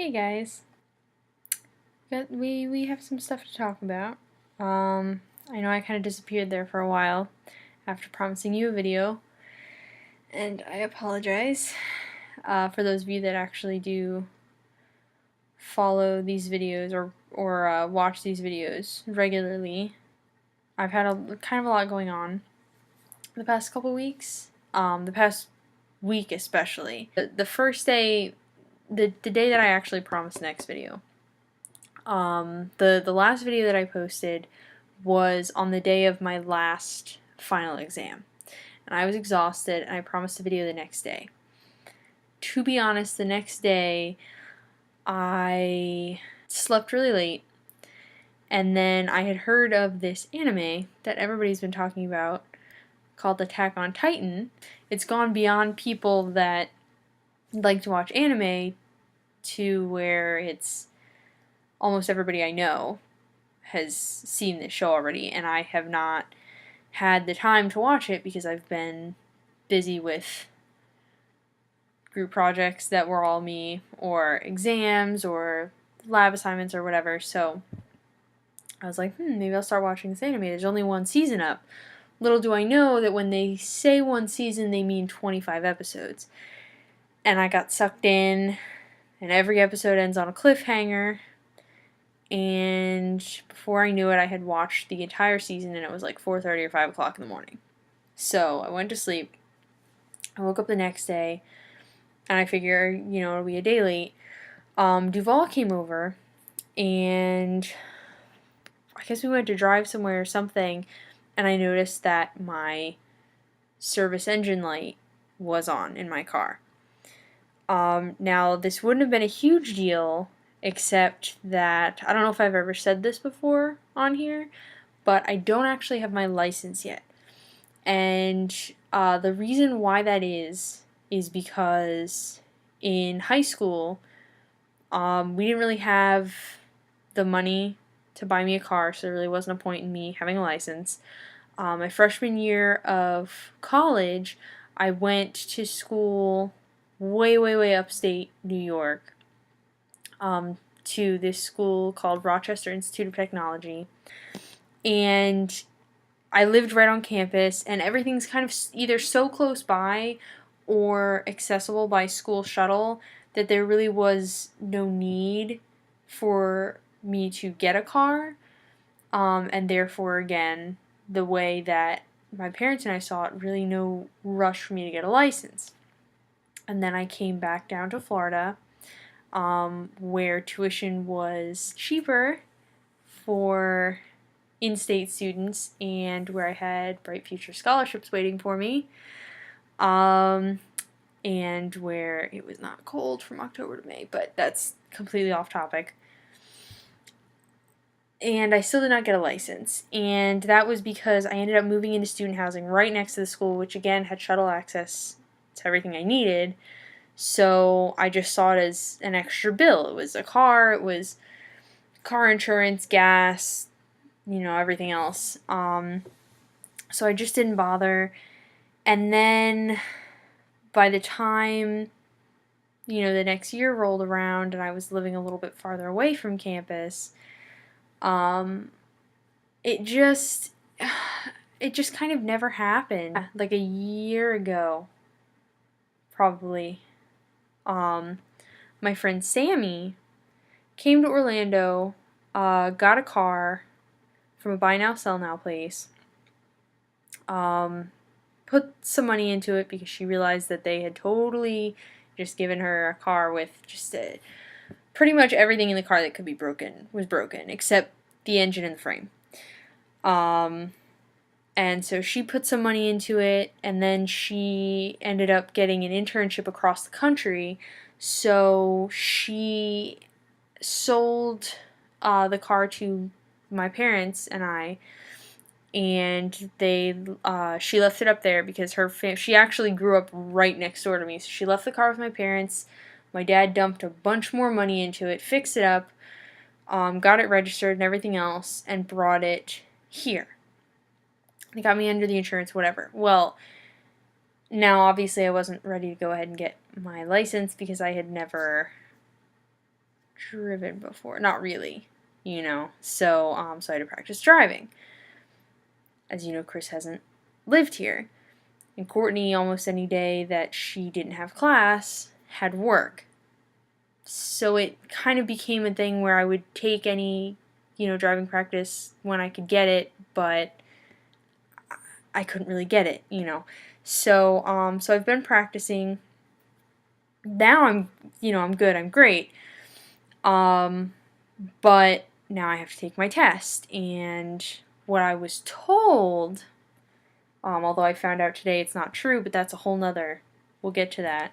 Hey guys, we have some stuff to talk about. I know I kind of disappeared there for a while after promising you a video, and I apologize for those of you that actually do follow these videos or watch these videos regularly. I've had a kind of a lot going on the past couple weeks. The past week especially. The first day, the day that I actually promised next video. The last video that I posted was on the day of my last final exam. And I was exhausted, and I promised a video the next day. To be honest, the next day, I slept really late, and then I had heard of this anime that everybody's been talking about called Attack on Titan. It's gone beyond people that like to watch anime to where it's almost everybody I know has seen this show already, and I have not had the time to watch it because I've been busy with group projects that were all me, or exams, or lab assignments, or whatever. So I was like, maybe I'll start watching this anime. There's only one season up. Little do I know that when they say one season, they mean 25 episodes. And I got sucked in, and every episode ends on a cliffhanger. And before I knew it, I had watched the entire season, and it was like 4:30 or 5 o'clock in the morning. So I went to sleep. I woke up the next day, and I figure, it'll be a day late. Duval came over, and I guess we went to drive somewhere or something, and I noticed that my service engine light was on in my car. Now, this wouldn't have been a huge deal, except that, I don't know if I've ever said this before on here, but I don't actually have my license yet. And the reason why that is because in high school, we didn't really have the money to buy me a car, so there really wasn't a point in me having a license. My freshman year of college, I went to school way upstate New York, to this school called Rochester Institute of Technology, and I lived right on campus, and everything's kind of either so close by or accessible by school shuttle that there really was no need for me to get a car, and therefore, again, the way that my parents and I saw it, really no rush for me to get a license. And then I came back down to Florida, where tuition was cheaper for in-state students and where I had Bright Future scholarships waiting for me, and where it was not cold from October to May, but that's completely off topic. And I still did not get a license, and that was because I ended up moving into student housing right next to the school, which again had shuttle access to everything I needed. So I just saw it as an extra bill. It was a car, it was car insurance, gas, everything else. So I just didn't bother. And then by the time, the next year rolled around and I was living a little bit farther away from campus, it just kind of never happened. Like a year ago, probably, my friend Sammy came to Orlando, got a car from a buy now, sell now place, put some money into it because she realized that they had totally just given her a car with just pretty much everything in the car that could be broken was broken, except the engine and the frame. And so she put some money into it, and then she ended up getting an internship across the country, so she sold the car to my parents and I, and she left it up there because she actually grew up right next door to me, so she left the car with my parents. My dad dumped a bunch more money into it, fixed it up, got it registered and everything else, and brought it here. They got me under the insurance, whatever. Well, now obviously I wasn't ready to go ahead and get my license because I had never driven before. Not really, So, so I had to practice driving. As you know, Chris hasn't lived here. And Courtney, almost any day that she didn't have class, had work. So it kind of became a thing where I would take any, driving practice when I could get it, but I couldn't really get it, So, so I've been practicing. Now I'm good, I'm great. But now I have to take my test, and what I was told, although I found out today it's not true, but that's a whole nother, we'll get to that,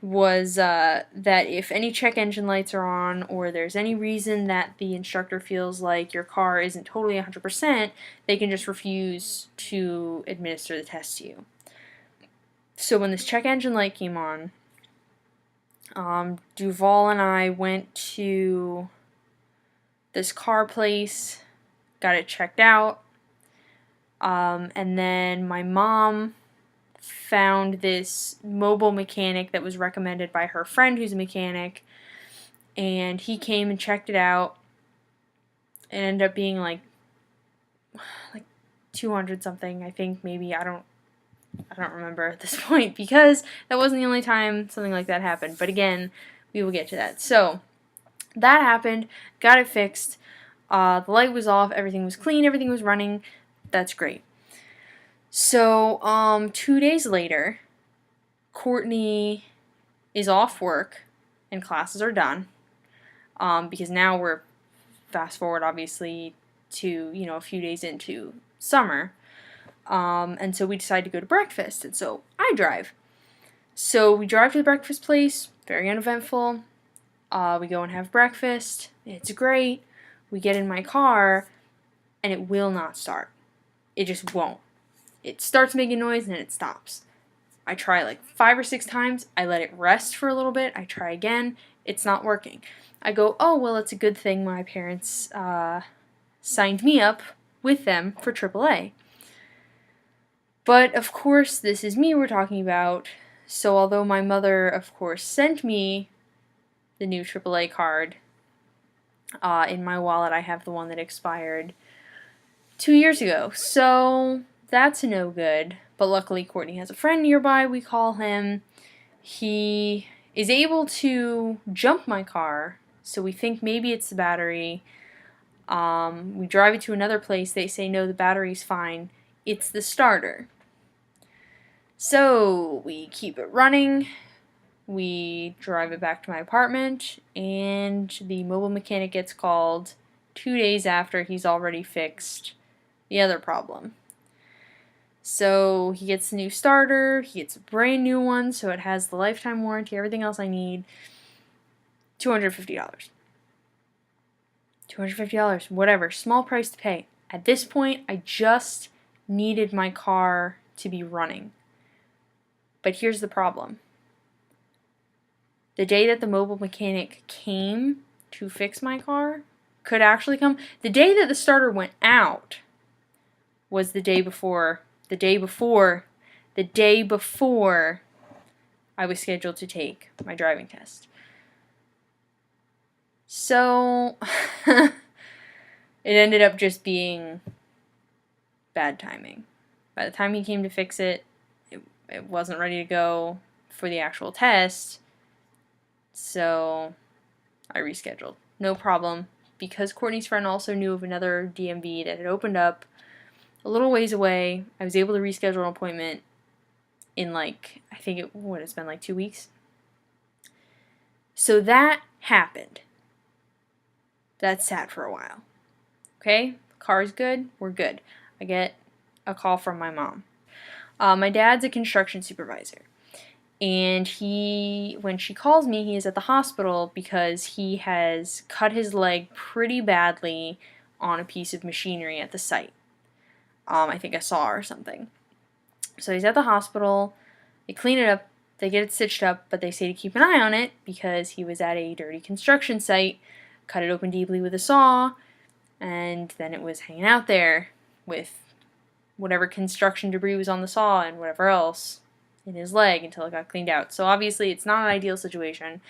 was that if any check engine lights are on, or there's any reason that the instructor feels like your car isn't totally 100%, they can just refuse to administer the test to you. So when this check engine light came on, Duval and I went to this car place, got it checked out, and then my mom found this mobile mechanic that was recommended by her friend who's a mechanic, and he came and checked it out. It ended up being like 200 something, I think, maybe. I don't remember at this point, because that wasn't the only time something like that happened. But again, we will get to that. So that happened, got it fixed. The light was off, everything was clean, everything was running. That's great. So 2 days later, Courtney is off work and classes are done, because now we're fast forward obviously to a few days into summer, and so we decide to go to breakfast, and so I drive. So we drive to the breakfast place, very uneventful. We go and have breakfast. It's great. We get in my car, and it will not start. It just won't. It starts making noise, and then it stops. I try like 5 or 6 times. I let it rest for a little bit. I try again. It's not working. I go, oh, well, it's a good thing my parents signed me up with them for AAA. But, of course, this is me we're talking about. So although my mother, of course, sent me the new AAA card, in my wallet I have the one that expired 2 years ago. So that's no good. But luckily Courtney has a friend nearby. We call him. He is able to jump my car, so we think maybe it's the battery. We drive it to another place. They say, no, the battery's fine. It's the starter. So we keep it running. We drive it back to my apartment, and the mobile mechanic gets called 2 days after he's already fixed the other problem. So he gets a new starter, he gets a brand new one, so it has the lifetime warranty, everything else I need. $250. $250, whatever, small price to pay. At this point, I just needed my car to be running. But here's the problem. The day that the mobile mechanic came to fix my car, could actually come, the day that the starter went out was the day before I was scheduled to take my driving test. So, it ended up just being bad timing. By the time he came to fix it, it wasn't ready to go for the actual test, so I rescheduled. No problem, because Courtney's friend also knew of another DMV that had opened up a little ways away. I was able to reschedule an appointment in I think it's been 2 weeks. So that happened. That sat for a while. Okay, car's good, we're good. I get a call from my mom. My dad's a construction supervisor. And when she calls me, he is at the hospital because he has cut his leg pretty badly on a piece of machinery at the site. I think a saw or something. So he's at the hospital, they clean it up, they get it stitched up, but they say to keep an eye on it because he was at a dirty construction site, cut it open deeply with a saw, and then it was hanging out there with whatever construction debris was on the saw and whatever else in his leg until it got cleaned out. So obviously it's not an ideal situation.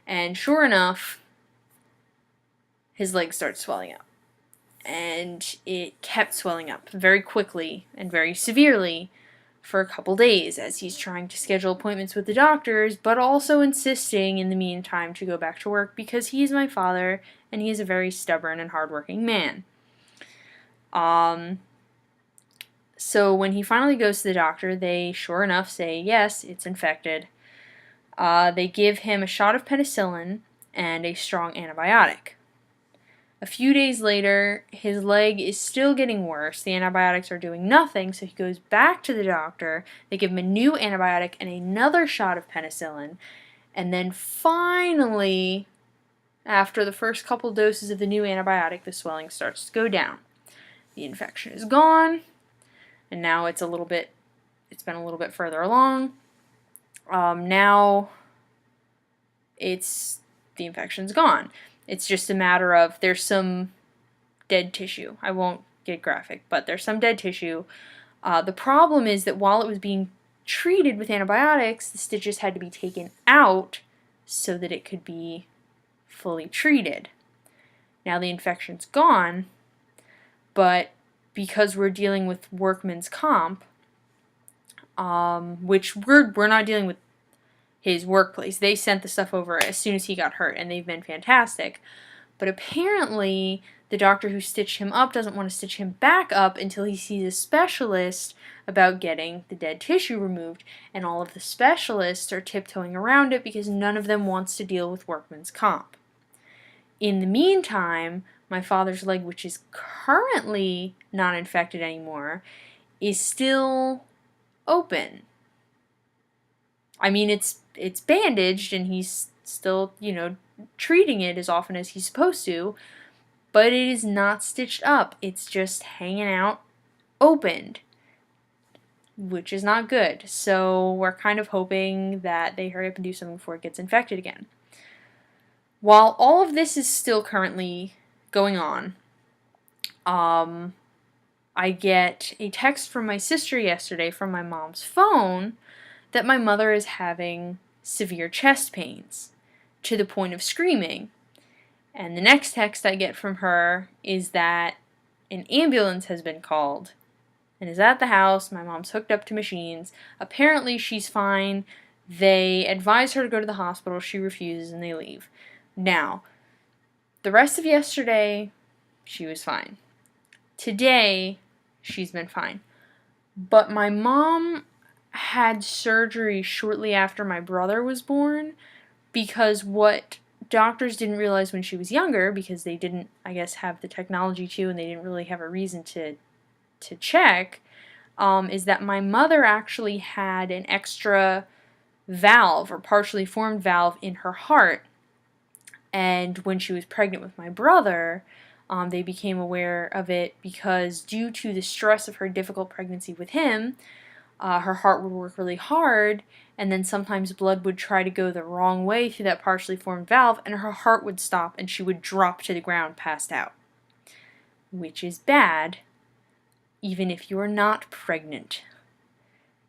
And sure enough, his leg starts swelling up. And it kept swelling up very quickly and very severely for a couple days as he's trying to schedule appointments with the doctors, but also insisting in the meantime to go back to work because he is my father and he is a very stubborn and hardworking man. So when he finally goes to the doctor, they sure enough say, yes, it's infected. They give him a shot of penicillin and a strong antibiotic. A few days later, his leg is still getting worse. The antibiotics are doing nothing, so he goes back to the doctor. They give him a new antibiotic and another shot of penicillin. And then finally, after the first couple doses of the new antibiotic, the swelling starts to go down. The infection is gone, and now it's been a little bit further along. Now the infection's gone. It's just a matter of there's some dead tissue. I won't get graphic, but there's some dead tissue. The problem is that while it was being treated with antibiotics, the stitches had to be taken out so that it could be fully treated. Now the infection's gone, but because we're dealing with workman's comp, which we're not dealing with his workplace. They sent the stuff over as soon as he got hurt, and they've been fantastic. But apparently, the doctor who stitched him up doesn't want to stitch him back up until he sees a specialist about getting the dead tissue removed. And all of the specialists are tiptoeing around it because none of them wants to deal with workman's comp. In the meantime, my father's leg, which is currently not infected anymore, is still open. I mean, it's bandaged and he's still, treating it as often as he's supposed to, but it is not stitched up. It's just hanging out opened, which is not good. So we're kind of hoping that they hurry up and do something before it gets infected again. While all of this is still currently going on, I get a text from my sister yesterday from my mom's phone that my mother is having severe chest pains to the point of screaming. And the next text I get from her is that an ambulance has been called and is at the house. My mom's hooked up to machines. Apparently she's fine. They advise her to go to the hospital. She refuses and they leave. Now, the rest of yesterday, she was fine. Today, she's been fine. But my mom had surgery shortly after my brother was born because what doctors didn't realize when she was younger, because they didn't, I guess, have the technology to and they didn't really have a reason to check, is that my mother actually had an extra valve or partially formed valve in her heart. And when she was pregnant with my brother, they became aware of it because due to the stress of her difficult pregnancy with him, her heart would work really hard, and then sometimes blood would try to go the wrong way through that partially formed valve, and her heart would stop, and she would drop to the ground, passed out. Which is bad, even if you are not pregnant.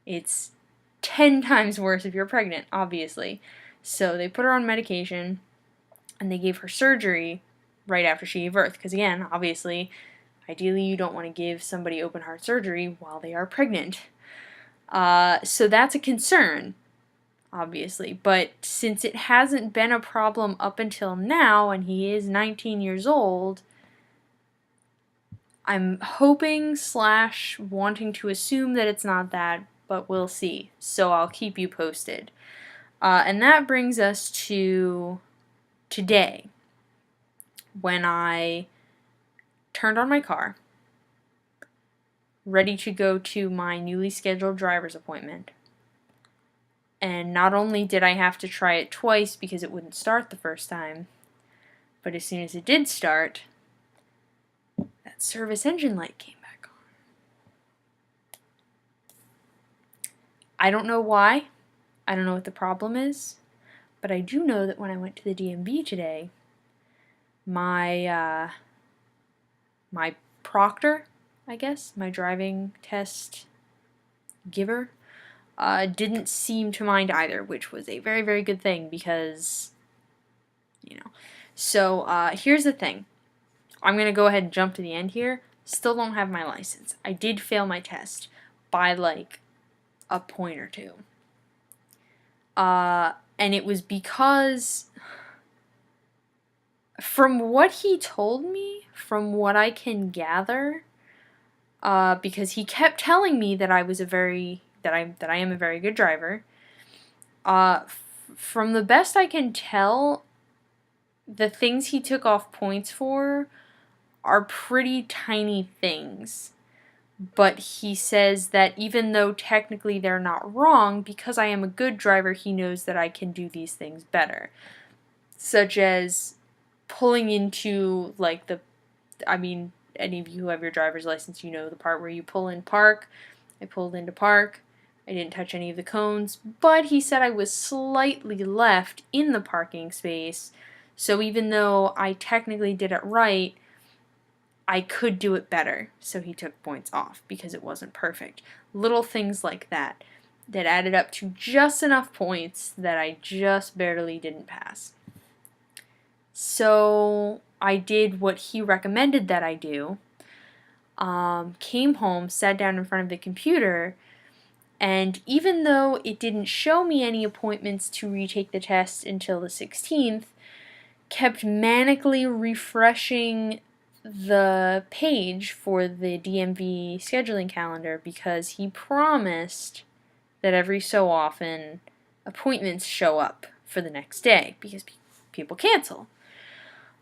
It's 10 times worse if you're pregnant, obviously. So they put her on medication, and they gave her surgery right after she gave birth, because again, obviously, ideally you don't want to give somebody open heart surgery while they are pregnant. So that's a concern, obviously, but since it hasn't been a problem up until now, and he is 19 years old, I'm hoping / wanting to assume that it's not that, but we'll see, so I'll keep you posted. And that brings us to today, when I turned on my car, ready to go to my newly scheduled driver's appointment. And not only did I have to try it twice because it wouldn't start the first time, but as soon as it did start, that service engine light came back on. I don't know why. I don't know what the problem is, but I do know that when I went to the DMV today, my proctor, I guess, my driving test giver, didn't seem to mind either, which was a very, very good thing because, So, here's the thing. I'm going to go ahead and jump to the end here. Still don't have my license. I did fail my test by like a point or two. And it was because, from what he told me, from what I can gather, because he kept telling me that I am a very good driver. From the best I can tell, the things he took off points for are pretty tiny things. But he says that even though technically they're not wrong, because I am a good driver, he knows that I can do these things better. Such as pulling into, like, any of you who have your driver's license, you know the part where you pull in park. I pulled into park. I didn't touch any of the cones, but he said I was slightly left in the parking space. So even though I technically did it right, I could do it better. So he took points off because it wasn't perfect. Little things like that added up to just enough points that I just barely didn't pass. So I did what he recommended that I do. Came home, sat down in front of the computer, and even though it didn't show me any appointments to retake the test until the 16th, kept manically refreshing the page for the DMV scheduling calendar because he promised that every so often appointments show up for the next day because people cancel.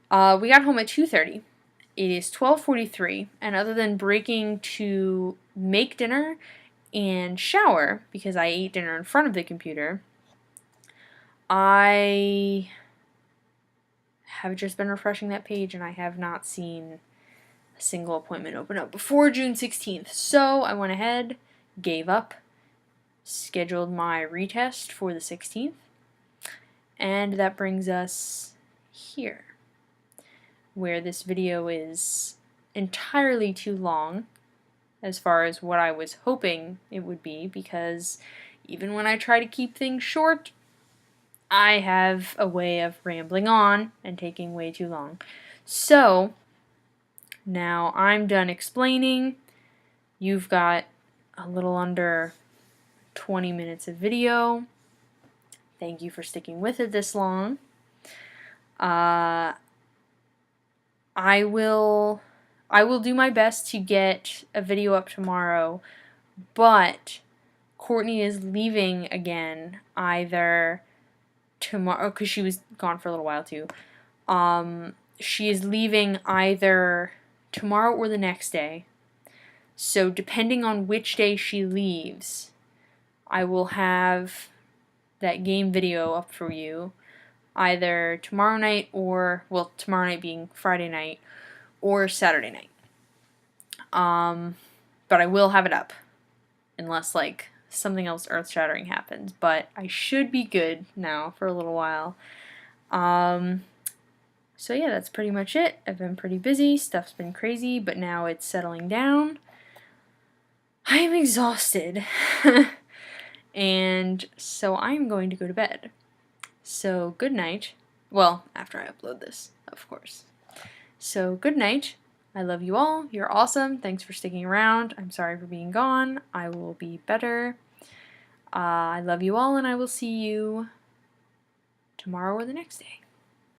We got home at 2:30. It is 12:43, and other than breaking to make dinner and shower, because I ate dinner in front of the computer, I have just been refreshing that page, and I have not seen a single appointment open up before June 16th. So I went ahead, gave up, scheduled my retest for the 16th, and that brings us here, where this video is entirely too long as far as what I was hoping it would be, because even when I try to keep things short, I have a way of rambling on and taking way too long. So, now I'm done explaining. You've got a little under 20 minutes of video. Thank you for sticking with it this long. I will do my best to get a video up tomorrow, but Courtney is leaving again either tomorrow, because she was gone for a little while too. She is leaving either tomorrow or the next day. So depending on which day she leaves, I will have that game video up for you either tomorrow night or, well, tomorrow night being Friday night, or Saturday night. But I will have it up unless like something else earth-shattering happens, but I should be good now for a little while. So yeah, that's pretty much it. I've been pretty busy, stuff's been crazy, but now it's settling down. I am exhausted. And so I'm going to go to bed. So good night. Well, after I upload this, of course. So good night. I love you all. You're awesome. Thanks for sticking around. I'm sorry for being gone. I will be better. I love you all, and I will see you tomorrow or the next day.